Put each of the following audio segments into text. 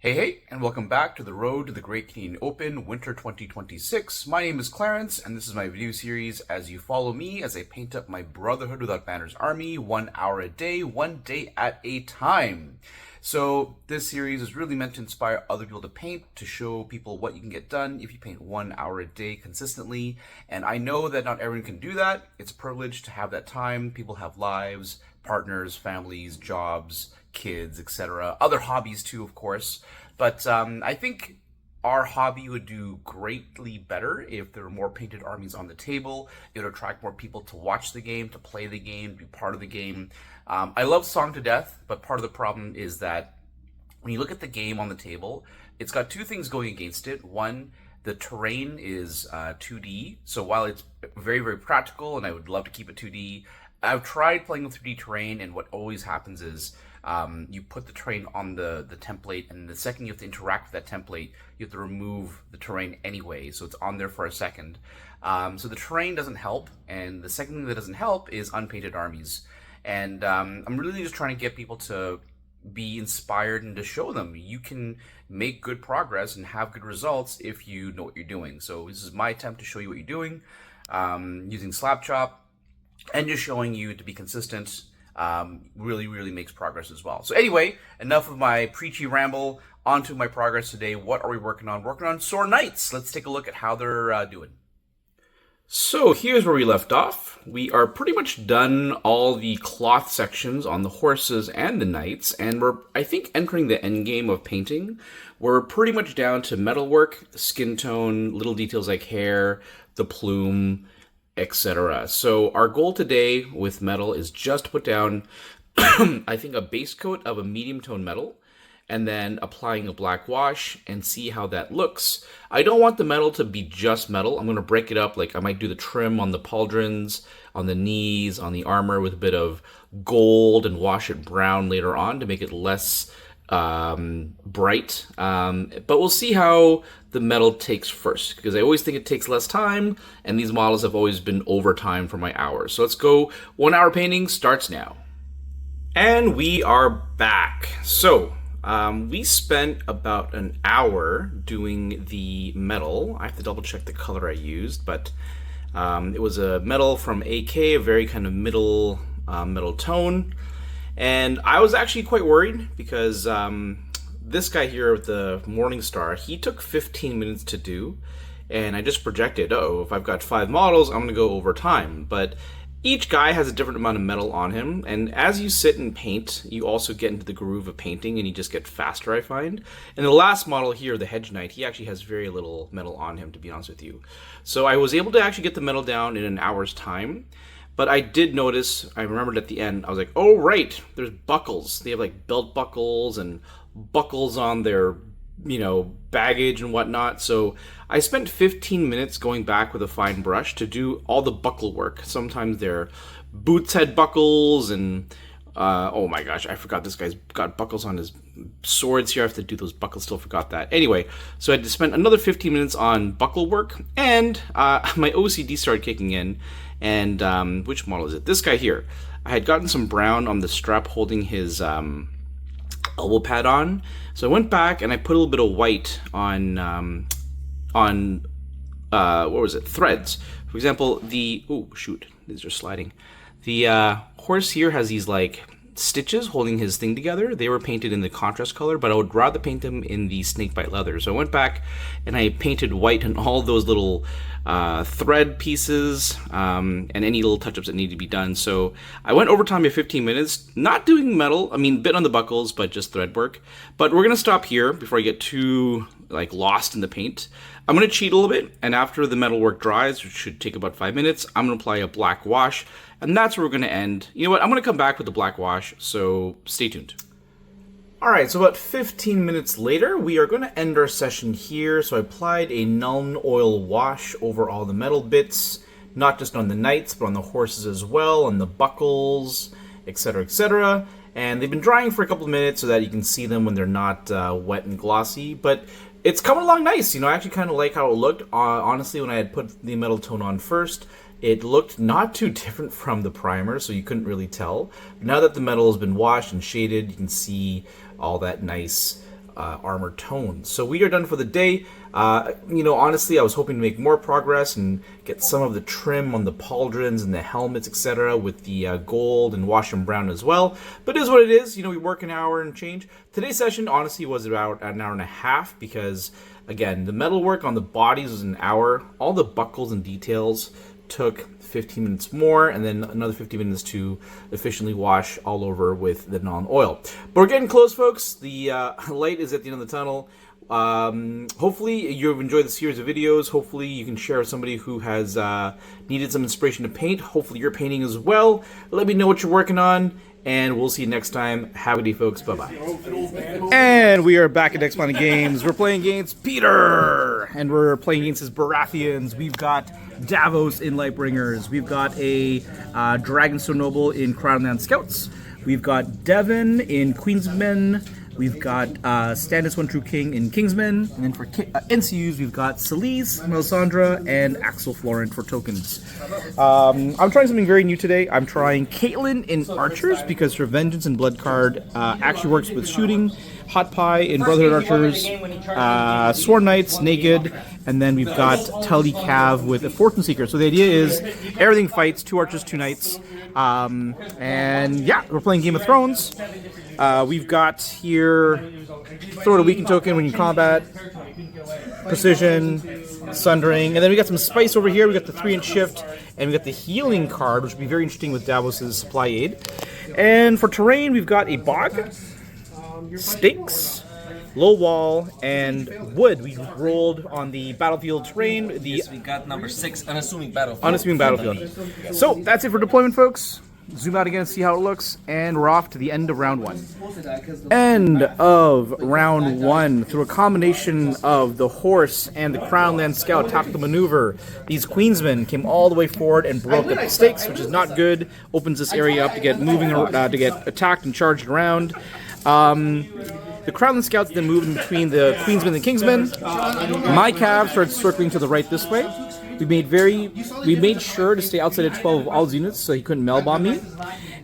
Hey, and welcome back to the Road to the Great Canadian Open Winter 2026. My name is Clarence, and this is my video series as you follow me as I paint up my Brotherhood Without Banners army 1 hour a day, 1 day at a time. So this series is really meant to inspire other people to paint, to show people what you can get done if you paint 1 hour a day consistently. And I know that not everyone can do that. It's a privilege to have that time. People have lives, partners, families, jobs, kids, etc. Other hobbies too, of course. But I think our hobby would do greatly better if there were more painted armies on the table. It would attract more people to watch the game, to play the game, be part of the game. I love Song to death, but part of the problem is that when you look at the game on the table, it's got two things going against it. One, the terrain is 2D, so while it's very, very practical, and I would love to keep it 2D, I've tried playing with 3D terrain, and what always happens is you put the terrain on the template, and the second you have to interact with that template, you have to remove the terrain anyway, so it's on there for a second. So the terrain doesn't help, and the second thing that doesn't help is unpainted armies. And I'm really just trying to get people to be inspired and to show them you can make good progress and have good results if you know what you're doing. So this is my attempt to show you what you're doing using Slapchop, and just showing you to be consistent really makes progress as well. So anyway, enough of my preachy ramble. On to my progress today. What are we working on? Working on Sore Knights. Let's take a look at how they're doing. So here's where we left off. We are pretty much done all the cloth sections on the horses and the knights, and we're, I think, entering the end game of painting. We're pretty much down to metalwork, skin tone, little details like hair, the plume, etc. So our goal today with metal is just to put down, I think, a base coat of a medium tone metal, and then applying a black wash and see how that looks. I don't want the metal to be just metal. I'm going to break it up. Like I might do the trim on the pauldrons, on the knees, on the armor with a bit of gold, and wash it brown later on to make it less bright. But we'll see how the metal takes first, because I always think it takes less time, and these models have always been overtime for my hours. So let's go. 1 hour painting starts now. And we are back. So we spent about an hour doing the metal. I have to double check the color I used, but it was a metal from AK, a very kind of middle tone. And I was actually quite worried because this guy here with the Morningstar, he took 15 minutes to do, and I just projected, if I've got 5 models, I'm going to go over time. But each guy has a different amount of metal on him, and as you sit and paint, you also get into the groove of painting, and you just get faster, I find. And the last model here, the Hedge Knight, he actually has very little metal on him, to be honest with you. So I was able to actually get the metal down in an hour's time. But I did notice, I remembered at the end, I was like, oh right, there's buckles. They have like belt buckles and buckles on their, baggage and whatnot. So I spent 15 minutes going back with a fine brush to do all the buckle work. Sometimes their boots had buckles, and oh my gosh, I forgot this guy's got buckles on his swords here. I have to do those buckles, still forgot that. Anyway, so I had to spend another 15 minutes on buckle work, and my OCD started kicking in. And which model is it? This guy here. I had gotten some brown on the strap holding his elbow pad on. So I went back and I put a little bit of white on what was it? Threads. For example, these are sliding. The horse here has these like stitches holding his thing together. They were painted in the contrast color, but I would rather paint them in the snakebite leather. So I went back and I painted white on all those little thread pieces and any little touch-ups that need to be done. So I went overtime by 15 minutes, not doing metal, bit on the buckles, but just thread work. But we're going to stop here before I get too lost in the paint. I'm going to cheat a little bit, and after the metal work dries, which should take about 5 minutes, I'm going to apply a black wash, and that's where we're going to end. You know what? I'm going to come back with the black wash, so stay tuned. Alright, so about 15 minutes later, we are going to end our session here. So I applied a Nuln Oil wash over all the metal bits, not just on the knights, but on the horses as well, on the buckles, etc., etc. And they've been drying for a couple of minutes so that you can see them when they're not wet and glossy, but it's coming along nice. I actually kind of like how it looked. Honestly, when I had put the metal tone on first, it looked not too different from the primer, so you couldn't really tell. Now that the metal has been washed and shaded, you can see all that nice armor tones. So we are done for the day. Honestly, I was hoping to make more progress and get some of the trim on the pauldrons and the helmets, etc., with the gold and wash them brown as well. But it is what it is. We work an hour and change. Today's session, honestly, was about an hour and a half because, again, the metalwork on the bodies was an hour. All the buckles and details took 15 minutes more, and then another 15 minutes to efficiently wash all over with the non-oil. But we're getting close, folks. The light is at the end of the tunnel. Hopefully you've enjoyed the series of videos. Hopefully you can share with somebody who has needed some inspiration to paint. Hopefully you're painting as well. Let me know what you're working on, and we'll see you next time. Have a good day, folks. Bye-bye. And we are back at X Planet Games. We're playing against Peter, and we're playing against his Baratheons. We've got Davos in Lightbringers. We've got a Dragonstone Noble in Crownland Scouts. We've got Devon in Queensmen. We've got Stannis One True King in Kingsmen. And then for NCUs, we've got Celise, Melisandre, and Axel Florent for tokens. I'm trying something very new today. I'm trying Caitlyn in Archers because her Vengeance and Blood card actually works with shooting. Hot Pie in Brotherhood Archers. Sworn Knights, Naked. And then we've got Tully Cav with a Fortune Seeker. So the idea is everything fights, 2 Archers, 2 Knights. And yeah, we're playing Game of Thrones. We've got here, throw a weakened token when you combat, precision, sundering, and then we got some spice over here. We got the 3-inch shift, and we got the healing card, which would be very interesting with Davos's supply aid. And for terrain, we've got a bog, stakes, low wall, and wood. We rolled on the battlefield terrain. We got number 6, unassuming battlefield. Unassuming battlefield. So that's it for deployment, folks. Zoom out again and see how it looks, and we're off to the end of round 1. End of round 1. Through a combination of the horse and the Crownland Scout tactical maneuver, these Queensmen came all the way forward and broke up the stakes, which is not good. Opens this area up to get moving, to get attacked and charged around. The Crownland Scouts then moved in between the Queensmen and the Kingsmen. My Cav started circling to the right this way. We made sure to stay outside of 12 of all his units so he couldn't mail bomb me.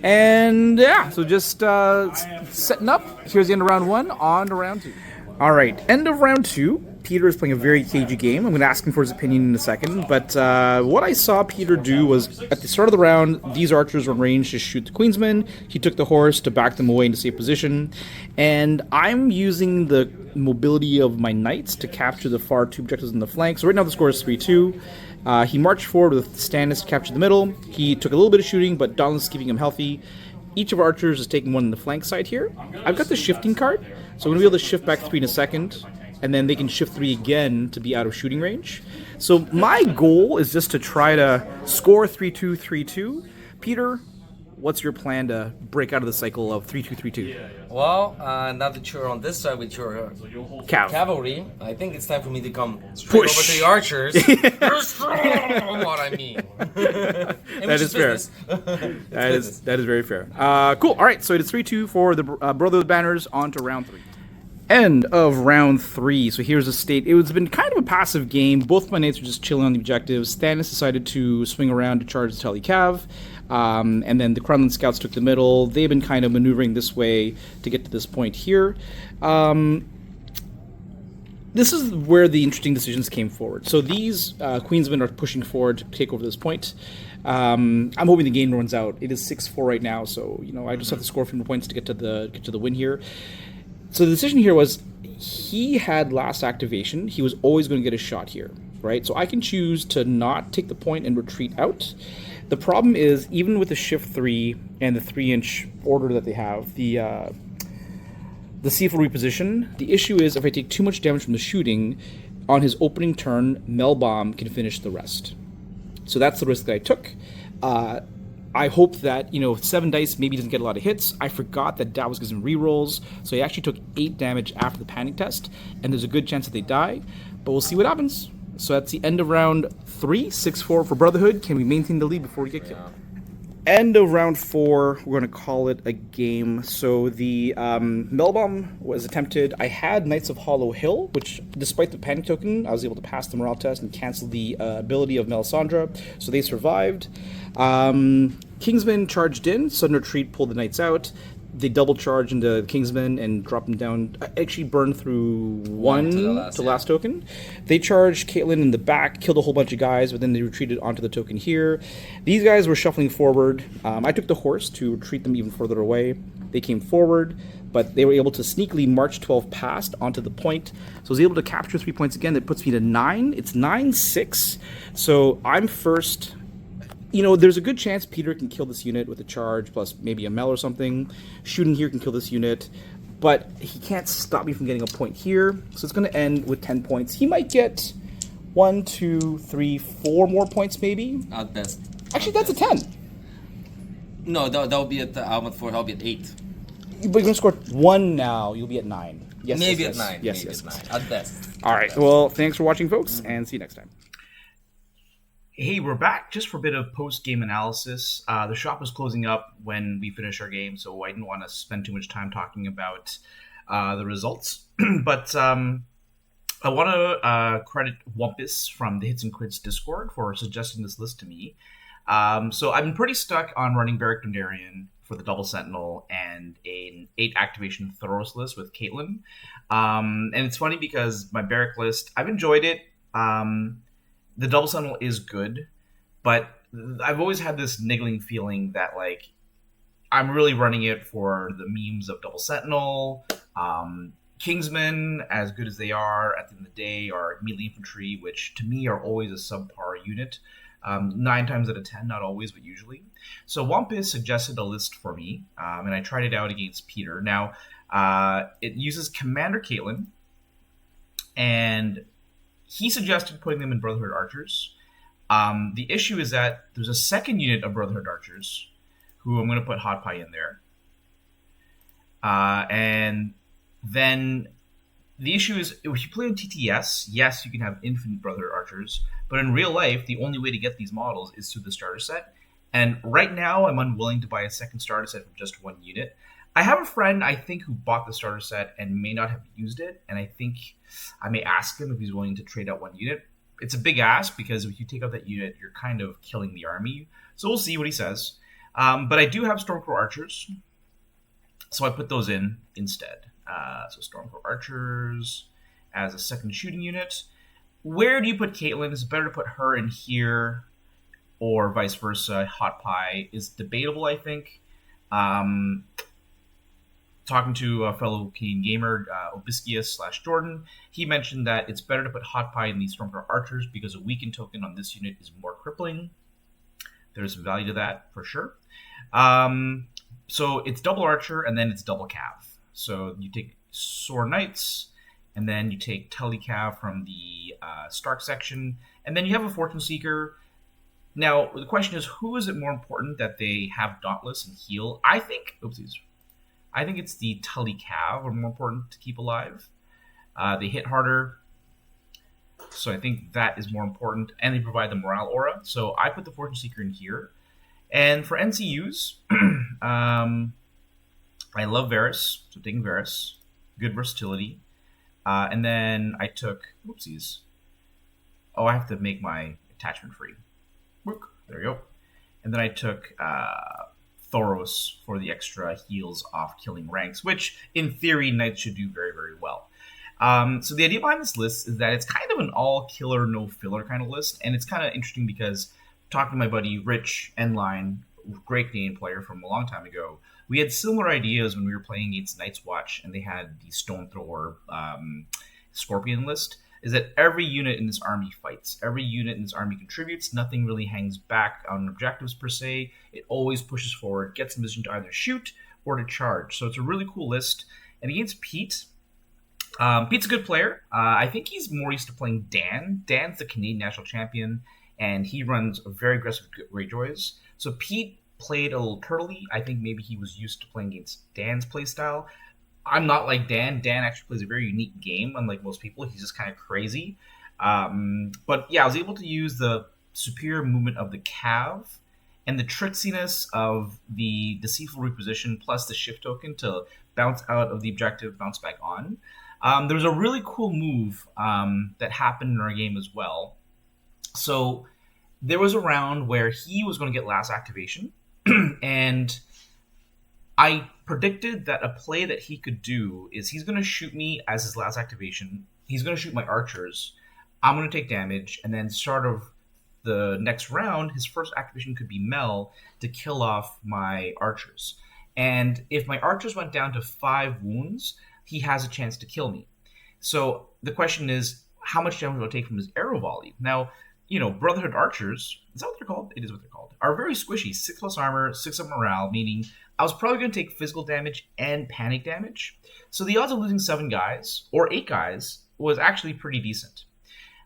And yeah, so just setting up. Here's the end of round 1, on to round 2. Alright, end of round 2. Peter is playing a very cagey game. I'm going to ask him for his opinion in a second. But what I saw Peter do was, at the start of the round, these archers were in range to shoot the Queensmen. He took the horse to back them away into safe position. And I'm using the mobility of my knights to capture the far 2 objectives in the flank. So right now the score is 3-2. He marched forward with Stannis to capture the middle. He took a little bit of shooting, but Donald's is keeping him healthy. Each of our archers is taking one in the flank side here. I've got the shifting card, so I'm going to be able to shift back 3 in a second, and then they can shift 3 again to be out of shooting range. So my goal is just to try to score 3-2, 3-2. Peter, what's your plan to break out of the cycle of 3-2, 3-2? Well, now that you're on this side with your cavalry, I think it's time for me to come straight over to the archers. You're strong, what I mean. That is fair. That is very fair. Cool. All right, so it is 3-2 for the Brotherhood Banners. On to round 3. End of round 3. So here's the state. It's been kind of a passive game. Both my knights were just chilling on the objectives. Stannis decided to swing around to charge the Tully Cav. And then the Crownland Scouts took the middle. They've been kind of maneuvering this way to get to this point here. This is where the interesting decisions came forward. So these Queensmen are pushing forward to take over this point. I'm hoping the game runs out. It is 6-4 right now, so I just have to score a few more points to get to the win here. So the decision here was he had last activation. He was always going to get a shot here, right? So I can choose to not take the point and retreat out. The problem is, even with the shift 3 and the 3-inch order that they have, the Seafood reposition, the issue is if I take too much damage from the shooting, on his opening turn, Melbomb can finish the rest. So that's the risk that I took. I hope that, 7 dice maybe doesn't get a lot of hits. I forgot that Davos gives him rerolls, so he actually took 8 damage after the panic test, and there's a good chance that they die, but we'll see what happens. So that's the end of round 3, 6-4 for Brotherhood. Can we maintain the lead before we get killed? End of round 4, we're going to call it a game. So the Melbomb was attempted. I had Knights of Hollow Hill, which, despite the panic token, I was able to pass the morale test and cancel the ability of Melisandre, so they survived. Kingsman charged in, sudden retreat, pulled the Knights out. they double charge into Kingsman and drop them down. Actually, burn through one to last token. They charged Caitlyn in the back, killed a whole bunch of guys, but then they retreated onto the token here. These guys were shuffling forward. I took the horse to retreat them even further away. They came forward, but they were able to sneakily march 12 past onto the point. So I was able to capture 3 points again. That puts me to 9. It's 9-6. So I'm first. There's a good chance Peter can kill this unit with a charge plus maybe a Mel or something. Shooting here can kill this unit, but he can't stop me from getting a point here. So it's going to end with 10 points. He might get 1, 2, 3, 4 more points maybe. At best. Actually, that's a 10. No, that would be at I'll be at 8. But you're going to score 1 now. You'll be at 9. Yes, maybe yes, at 9. Yes, maybe yes. At 9. At best. All right. Well, thanks for watching, folks, and see you next time. Hey, we're back just for a bit of post-game analysis. The shop was closing up when we finished our game, so I didn't want to spend too much time talking about the results. But I want to credit Wumpus from the Hits and Crits Discord for suggesting this list to me. So I've been pretty stuck on running Barrack Dondarrion for the Double Sentinel and an 8 activation Thoros list with Caitlyn. And it's funny because my Barrack list, I've enjoyed it. The Double Sentinel is good, but I've always had this niggling feeling that, like, I'm really running it for the memes of Double Sentinel. Kingsmen, as good as they are at the end of the day, are melee infantry, which to me are always a subpar unit. 9 times out of 10, not always, but usually. So Wampus suggested a list for me, and I tried it out against Peter. Now, it uses Commander Caitlyn, and he suggested putting them in Brotherhood Archers. The issue is that there's a second unit of Brotherhood Archers, who I'm going to put Hot Pie in there. And then the issue is, if you play on TTS, yes, you can have infinite Brotherhood Archers, but in real life, the only way to get these models is through the starter set. And right now, I'm unwilling to buy a second starter set from just one unit. I have a friend, I think, who bought the starter set and may not have used it, and I think I may ask him if he's willing to trade out one unit. It's a big ask, because if you take out that unit, you're kind of killing the army. So we'll see what he says. But I do have Stormcrow Archers, so I put those in instead. So Stormcrow Archers as a second shooting unit. Where do you put Caitlyn? Is it better to put her in here, or vice versa? Hot Pie is debatable, I think. Talking to a fellow Canadian gamer, Obiscius/Jordan, he mentioned that it's better to put Hot Pie in these Stormcrow Archers because a weakened token on this unit is more crippling. There's some value to that for sure. So it's double Archer and then it's double Cav. So you take Sword Knights and then you take Tully Cav from the Stark section, and then you have a Fortune Seeker. Now the question is, who is it more important that they have Dauntless and heal? I think it's the Tully Cav are more important to keep alive. They hit harder, so I think that is more important, and they provide the morale aura. So I put the Fortune Seeker in here. And for NCUs, I love Varys, so taking Varys, good versatility. And then I took, I have to make my attachment free. There you go. And then I took Thoros for the extra heals off killing ranks, which in theory Knights should do very, very well. So the idea behind this list is that it's kind of an all-killer, no-filler kind of list, and it's kind of interesting because talking to my buddy Rich Enline, great Canadian player from a long time ago, we had similar ideas when we were playing against Night's Watch, and they had the Stone Thrower Scorpion list, is that every unit in this army fights. Every unit in this army contributes. Nothing really hangs back on objectives per se. It always pushes forward, gets in position to either shoot or to charge. So it's a really cool list. And against Pete, Pete's a good player. I think he's more used to playing Dan. Dan's the Canadian national champion, and he runs a very aggressive Greyjoys. So Pete played a little turtley. I think maybe he was used to playing against Dan's playstyle. I'm not like Dan. Dan actually plays a very unique game, unlike most people. He's just kind of crazy. But yeah, I was able to use the superior movement of the Cav and the tricksiness of the Deceitful Reposition plus the shift token to bounce out of the objective, bounce back on. There was a really cool move that happened in our game as well. So there was a round where he was going to get last activation, and I predicted that a play that he could do is he's going to shoot me as his last activation. He's going to shoot my archers. I'm going to take damage, and then start of the next round, his first activation could be Mel to kill off my archers. And if my archers went down to 5 wounds, he has a chance to kill me. So the question is, how much damage will I take from his arrow volley? Now, Brotherhood archers, is that what they're called? It is what they're called. Are very squishy. 6+ armor, 6 of morale, meaning I was probably going to take physical damage and panic damage. So the odds of losing 7 guys, or 8 guys, was actually pretty decent.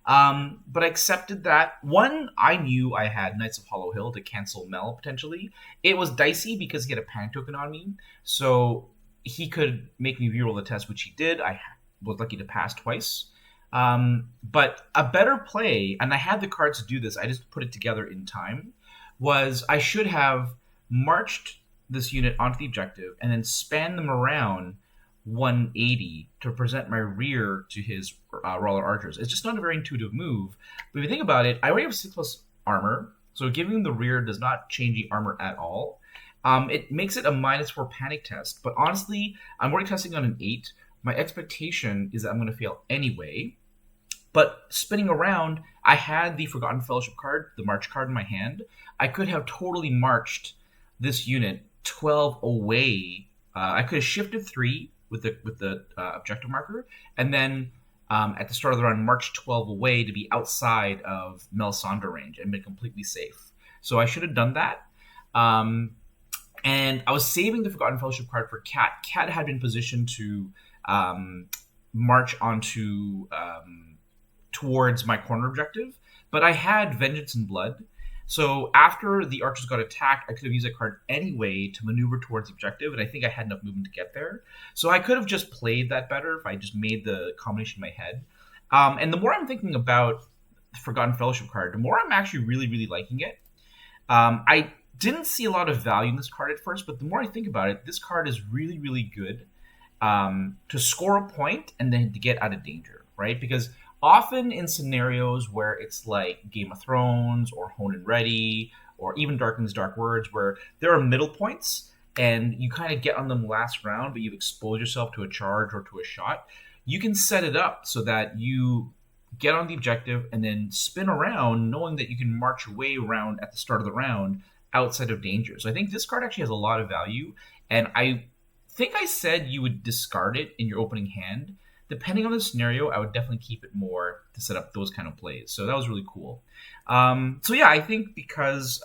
But I accepted that. One, I knew I had Knights of Hollow Hill to cancel Mel, potentially. It was dicey because he had a panic token on me, so he could make me reroll the test, which he did. I was lucky to pass twice. But a better play, and I had the cards to do this, I just put it together in time, was I should have marched this unit onto the objective and then span them around 180 to present my rear to his Roller Archers. It's just not a very intuitive move. But if you think about it, I already have 6+ armor, so giving him the rear does not change the armor at all. It makes it a -4 panic test, but honestly, I'm already testing on an 8. My expectation is that I'm going to fail anyway. But spinning around, I had the Forgotten Fellowship card, the March card in my hand. I could have totally marched this unit 12 away. I could have shifted 3 with the objective marker, and then at the start of the round, march 12 away to be outside of Melisandre range and been completely safe. So I should have done that. And I was saving the Forgotten Fellowship card for Cat. Cat had been positioned to march onto towards my corner objective, but I had Vengeance and Blood. So after the archers got attacked, I could have used that card anyway to maneuver towards the objective, and I think I had enough movement to get there. So I could have just played that better if I just made the combination in my head. And the more I'm thinking about the Forgotten Fellowship card, the more I'm actually really, really liking it. I didn't see a lot of value in this card at first, but the more I think about it, this card is really, really good to score a point and then to get out of danger, right? Because often in scenarios where it's like Game of Thrones or Hone and Ready or even Darken's Dark Words, where there are middle points and you kind of get on them last round, but you've exposed yourself to a charge or to a shot, you can set it up so that you get on the objective and then spin around knowing that you can march your way around at the start of the round outside of danger. So I think this card actually has a lot of value, and I think I said you would discard it in your opening hand. Depending on the scenario, I would definitely keep it more to set up those kind of plays. So that was really cool. So yeah, I think because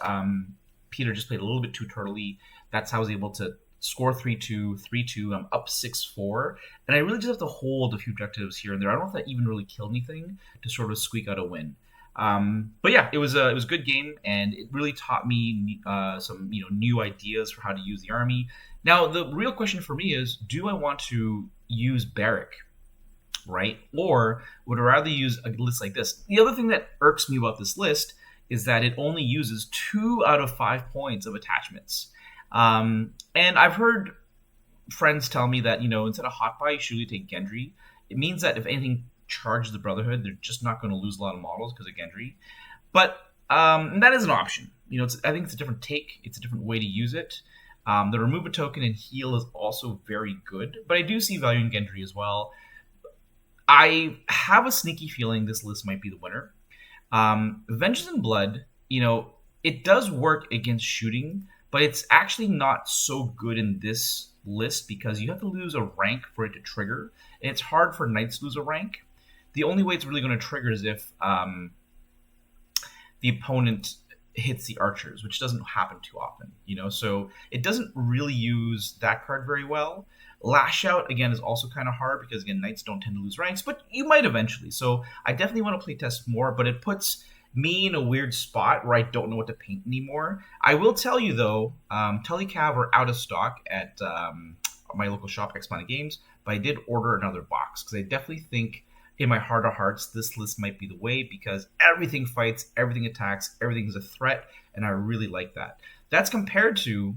Peter just played a little bit too turtley, that's how I was able to score 3-2, 3-2. I'm up 6-4. And I really just have to hold a few objectives here and there. I don't know if that even really killed anything to sort of squeak out a win. But yeah, it was a good game, and it really taught me some new ideas for how to use the army. Now, the real question for me is, do I want to use Barrack? Right? Or would I rather use a list like this? The other thing that irks me about this list is that it only uses 2 out of 5 points of attachments. And I've heard friends tell me that, instead of Hot Buy, you should really take Gendry. It means that if anything charges the Brotherhood, they're just not going to lose a lot of models because of Gendry. But that is an option. I think it's a different take. It's a different way to use it. The remove a token and heal is also very good, but I do see value in Gendry as well. I have a sneaky feeling this list might be the winner. Vengeance and Blood, it does work against shooting, but it's actually not so good in this list because you have to lose a rank for it to trigger, and it's hard for Knights to lose a rank. The only way it's really going to trigger is if the opponent hits the archers, which doesn't happen too often, so it doesn't really use that card very well. Lash Out, again, is also kind of hard because, again, Knights don't tend to lose ranks, but you might eventually. So I definitely want to play test more, but it puts me in a weird spot where I don't know what to paint anymore. I will tell you, though, Telecav are out of stock at my local shop, X Planet Games, but I did order another box because I definitely think in my heart of hearts this list might be the way because everything fights, everything attacks, everything is a threat, and I really like that. That's compared to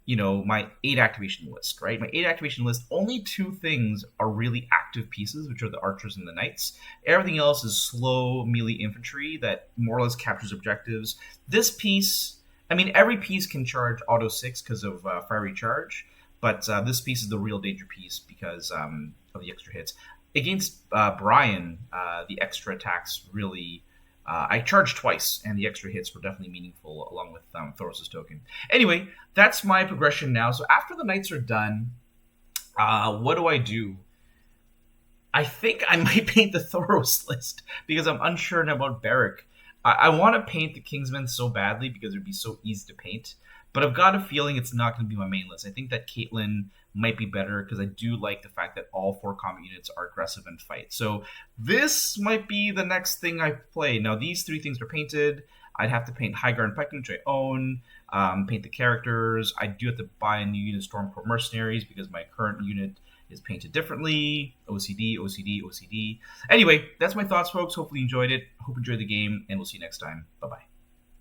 my 8 activation list, right? My 8 activation list, only 2 things are really active pieces, which are the archers and the knights. Everything else is slow melee infantry that more or less captures objectives. This piece, every piece can charge auto 6 because of fiery charge, But this piece is the real danger piece because of the extra hits. Against Brian, the extra attacks really... I charged twice, and the extra hits were definitely meaningful, along with Thoros' token. Anyway, that's my progression now. So after the knights are done, what do I do? I think I might paint the Thoros list, because I'm unsure about Beric. I want to paint the Kingsmen so badly, because it would be so easy to paint. But I've got a feeling it's not going to be my main list. I think that Caitlyn might be better, because I do like the fact that all 4 combat units are aggressive and fight. So this might be the next thing I play. Now, these 3 things are painted. I'd have to paint Highgarden and Pikemen, which I own, paint the characters. I do have to buy a new unit, Stormcourt Mercenaries, because my current unit is painted differently. OCD, OCD, OCD. Anyway, that's my thoughts, folks. Hopefully you enjoyed it. Hope you enjoyed the game, and we'll see you next time. Bye-bye.